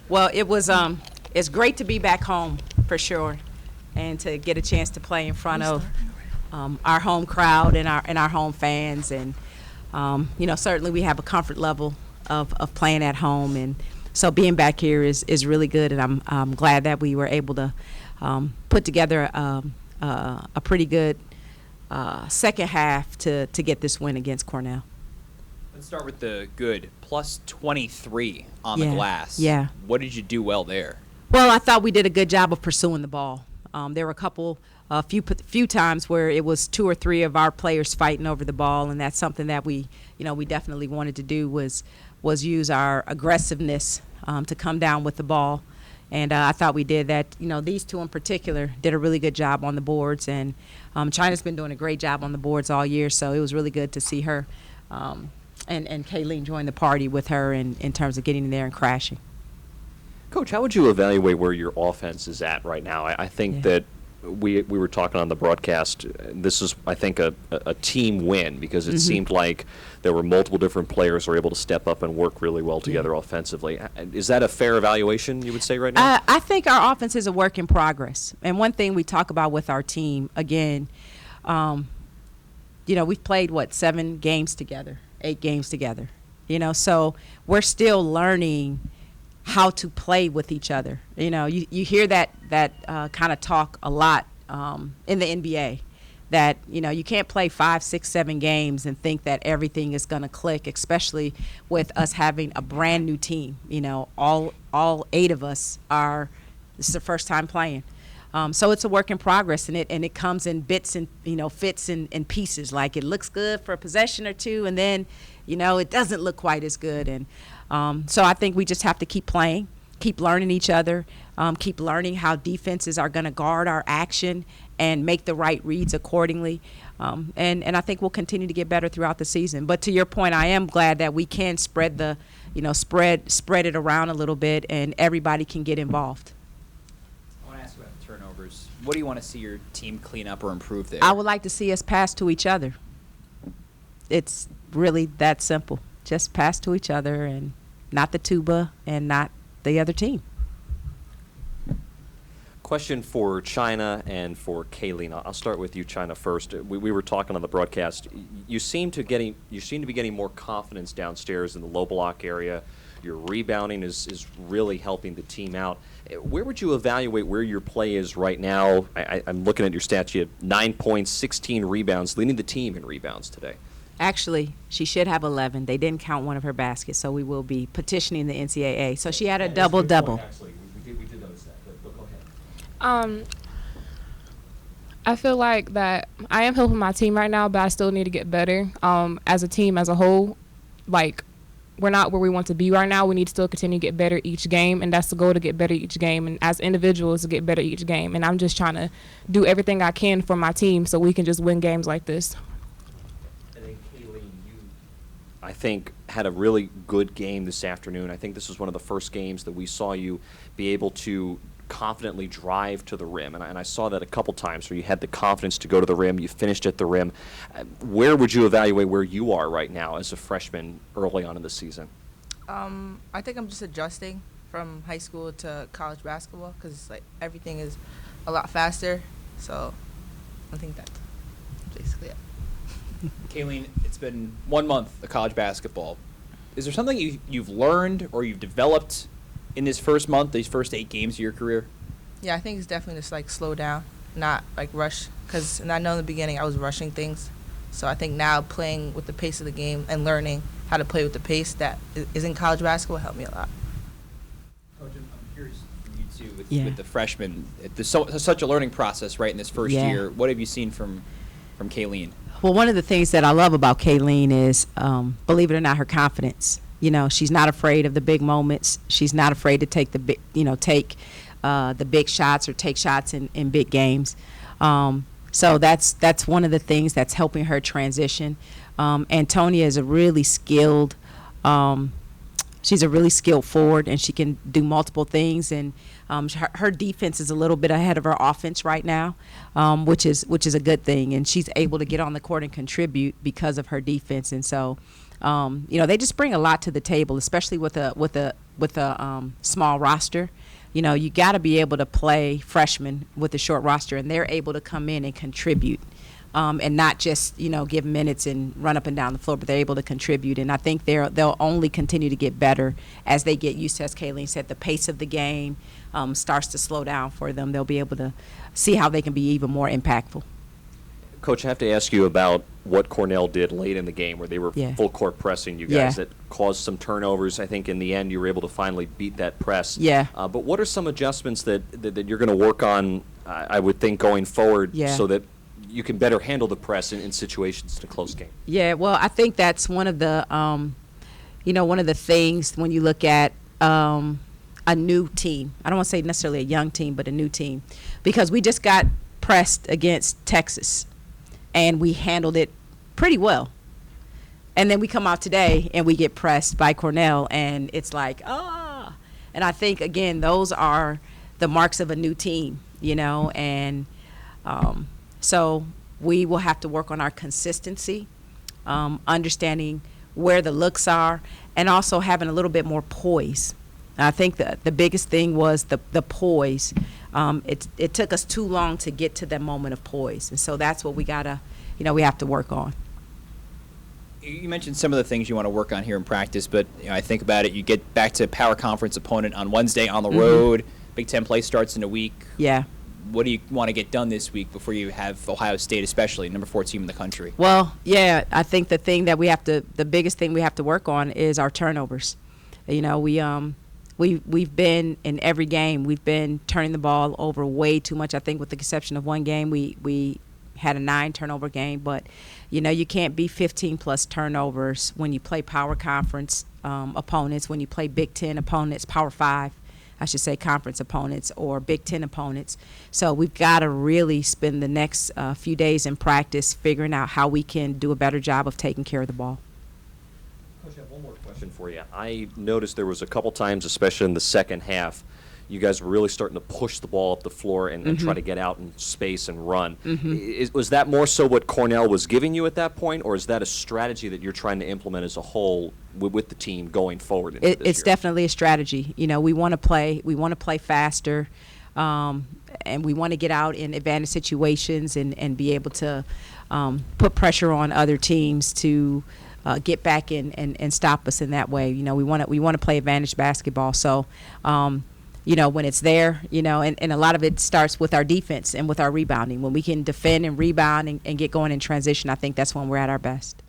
Well, it's great to be back home for sure, and to get a chance to play in front of our home crowd and our home fans, and certainly we have a comfort level of playing at home, and so being back here is really good, and I'm glad that we were able to put together a pretty good second half to get this win against Cornell. Let's start with the good. Plus 23 on the glass. Yeah. What did you do well there? Well, I thought we did a good job of pursuing the ball. There were a few times where it was two or three of our players fighting over the ball, and that's something that we definitely wanted to do was use our aggressiveness to come down with the ball. And I thought we did that. These two in particular did a really good job on the boards, and China's been doing a great job on the boards all year, so it was really good to see her and Kayleen join the party with her in terms of getting in there and crashing. Coach, how would you evaluate where your offense is at right now? I think that we were talking on the broadcast. This is, I think, a team win because it seemed like there were multiple different players who were able to step up and work really well together offensively. Is that a fair evaluation, you would say, right now? I think our offense is a work in progress. And one thing we talk about with our team, again, we've played, 7 games together, 8 games together. So we're still learning how to play with each other. You hear that kind of talk a lot in the NBA, that you can't play 5, 6, 7 games and think that everything is going to click, especially with us having a brand new team. All 8 of us this is the first time playing. So it's a work in progress, and it comes in bits and fits and pieces. Like, it looks good for a possession or two, and then it doesn't look quite as good. And so I think we just have to keep playing, keep learning each other, keep learning how defenses are going to guard our action and make the right reads accordingly. And I think we'll continue to get better throughout the season. But to your point, I am glad that we can spread spread it around a little bit, and everybody can get involved. I want to ask about the turnovers. What do you want to see your team clean up or improve there? I would like to see us pass to each other. It's really that simple. Just pass to each other, and not the tuba and not the other team. Question for China and for Kayleen. I'll start with you, China, first. We were talking on the broadcast. You seem to be getting more confidence downstairs in the low block area. Your rebounding is really helping the team out. Where would you evaluate where your play is right now? I'm looking at your stats. You had 9 points, 16 rebounds, leading the team in rebounds today. Actually, she should have 11. They didn't count one of her baskets, so we will be petitioning the NCAA. So she had a double-double. Actually, we did notice that, but go ahead. I feel like that I am helping my team right now, but I still need to get better. As a team, as a whole, we're not where we want to be right now. We need to still continue to get better each game, and that's the goal, to get better each game. And as individuals, to get better each game. And I'm just trying to do everything I can for my team so we can just win games like this. I think had a really good game this afternoon. I think this was one of the first games that we saw you be able to confidently drive to the rim, and I saw that a couple times where you had the confidence to go to the rim, you finished at the rim. Where would you evaluate where you are right now as a freshman early on in the season? I think I'm just adjusting from high school to college basketball because everything is a lot faster, so I think that's basically it. Kayleen, it's been 1 month of college basketball. Is there something you've learned or you've developed in this first month, these first 8 games of your career? Yeah, I think it's definitely just slow down, not rush. Because I know in the beginning I was rushing things. So I think now playing with the pace of the game and learning how to play with the pace that is in college basketball helped me a lot. Coach, I'm curious for you too with the freshmen. There's such a learning process, right, in this first year. What have you seen from Kayleen? Well, one of the things that I love about Kayleen is, believe it or not, her confidence. She's not afraid of the big moments. She's not afraid to take the big, the big shots or take shots in big games. So that's one of the things that's helping her transition. Antonia is a really skilled. She's a really skilled forward, and she can do multiple things. And her defense is a little bit ahead of her offense right now, which is a good thing. And she's able to get on the court and contribute because of her defense. And so, they just bring a lot to the table, especially with a with a small roster. You know, you got to be able to play freshmen with a short roster, and they're able to come in and contribute. And not just, you know, give minutes and run up and down the floor, but they're able to contribute. And I think they'll only continue to get better as they get used to, as Kayleen said, the pace of the game starts to slow down for them. They'll be able to see how they can be even more impactful. Coach, I have to ask you about what Cornell did late in the game where they were Yeah. full court pressing you Yeah. guys that caused some turnovers. I think in the end you were able to finally beat that press. Yeah. But what are some adjustments that you're going to work on, I would think, going forward Yeah. so that you can better handle the press in situations in a close game? Yeah, well, I think that's one of the, one of the things when you look at a new team. I don't want to say necessarily a young team, but a new team, because we just got pressed against Texas, and we handled it pretty well. And then we come out today and we get pressed by Cornell, and it's like, ah. And I think, again, those are the marks of a new team, and so we will have to work on our consistency, understanding where the looks are, and also having a little bit more poise. And I think the biggest thing was the poise. It took us too long to get to that moment of poise, and so that's what we gotta, we have to work on. You mentioned some of the things you want to work on here in practice, but I think about it. You get back to power conference opponent on Wednesday on the road. Big Ten play starts in a week. Yeah. What do you want to get done this week before you have Ohio State, especially number 4 team in the country? Well, yeah, I think the biggest thing we have to work on is our turnovers. We've been in every game. We've been turning the ball over way too much. I think with the exception of one game, we had a 9 turnover game, but you can't be 15 plus turnovers when you play power conference opponents, when you play Big Ten opponents, Power 5. I should say conference opponents or Big Ten opponents. So we've got to really spend the next few days in practice figuring out how we can do a better job of taking care of the ball. Coach, I have one more question for you. I noticed there was a couple times, especially in the second half, you guys were really starting to push the ball up the floor and try to get out in space and run. Was that more so what Cornell was giving you at that point, or is that a strategy that you're trying to implement as a whole with the team going forward into this It's year? definitely a strategy. We want to play faster, and we want to get out in advantage situations and be able to put pressure on other teams to get back in and stop us in that way. We want to play advantage basketball. So. When it's there, and a lot of it starts with our defense and with our rebounding. When we can defend and rebound and get going in transition, I think that's when we're at our best.